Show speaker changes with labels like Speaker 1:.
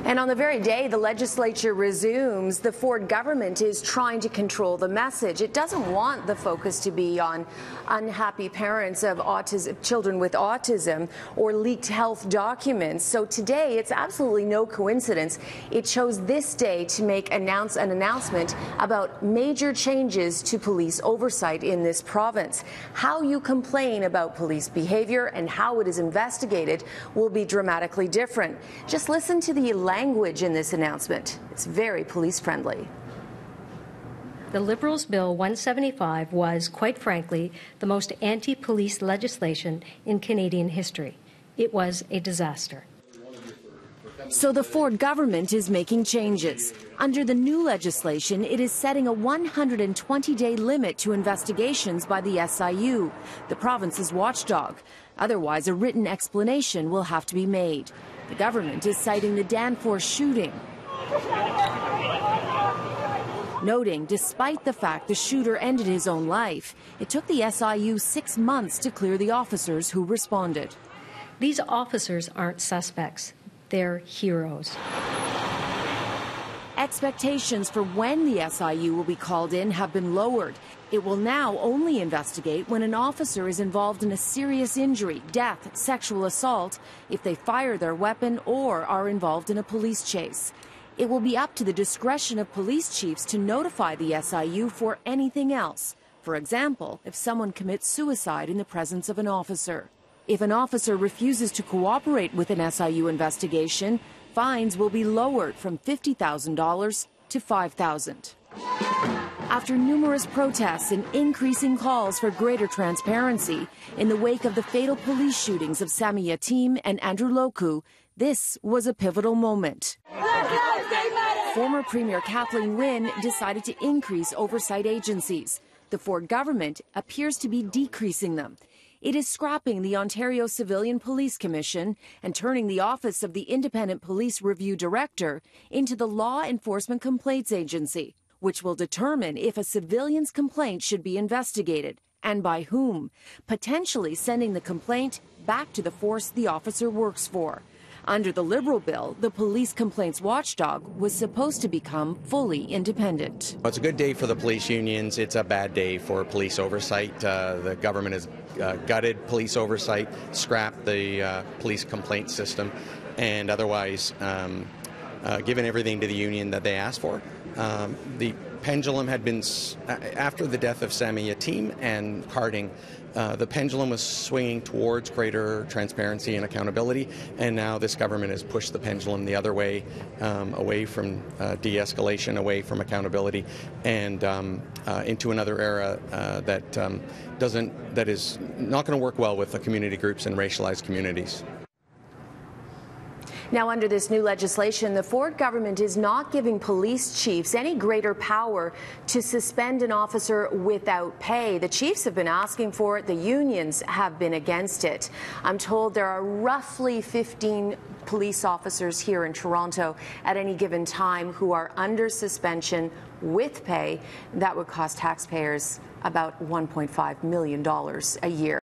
Speaker 1: And on the very day the legislature resumes, the Ford government is trying to control the message. It doesn't want the focus to be on unhappy parents of children with autism or leaked health documents. So today, it's absolutely no coincidence. It chose this day to make an announcement about major changes to police oversight in this province. How you complain about police behavior and how it is investigated will be dramatically different. Just listen to the language in this announcement. It's very police friendly.
Speaker 2: The Liberals' Bill 175 was, quite frankly, the most anti-police legislation in Canadian history. It was a disaster.
Speaker 1: So the Ford government is making changes. Under the new legislation, it is setting a 120-day limit to investigations by the SIU, the province's watchdog. Otherwise, a written explanation will have to be made. The government is citing the Danforth shooting, noting despite the fact the shooter ended his own life, it took the SIU 6 months to clear the officers who responded.
Speaker 2: These officers aren't suspects. They're heroes.
Speaker 1: Expectations for when the SIU will be called in have been lowered. It will now only investigate when an officer is involved in a serious injury, death, sexual assault, if they fire their weapon or are involved in a police chase. It will be up to the discretion of police chiefs to notify the SIU for anything else. For example, if someone commits suicide in the presence of an officer. If an officer refuses to cooperate with an SIU investigation, fines will be lowered from $50,000 to $5,000. After numerous protests and increasing calls for greater transparency in the wake of the fatal police shootings of Sami Yatim and Andrew Loku, this was a pivotal moment. Former Premier Kathleen Wynne decided to increase oversight agencies. The Ford government appears to be decreasing them. It is scrapping the Ontario Civilian Police Commission and turning the Office of the Independent Police Review Director into the Law Enforcement Complaints Agency, which will determine if a civilian's complaint should be investigated and by whom, potentially sending the complaint back to the force the officer works for. Under the Liberal bill, the police complaints watchdog was supposed to become fully independent.
Speaker 3: It's a good day for the police unions. It's a bad day for police oversight. The government has gutted police oversight, scrapped the police complaint system, and otherwise given everything to the union that they asked for. The pendulum had been, after the death of Sami Yatim and Harding, the pendulum was swinging towards greater transparency and accountability, and now this government has pushed the pendulum the other way, away from de-escalation, away from accountability, and into another era that is not going to work well with the community groups and racialized communities.
Speaker 1: Now, under this new legislation, the Ford government is not giving police chiefs any greater power to suspend an officer without pay. The chiefs have been asking for it. The unions have been against it. I'm told there are roughly 15 police officers here in Toronto at any given time who are under suspension with pay. That would cost taxpayers about $1.5 million a year.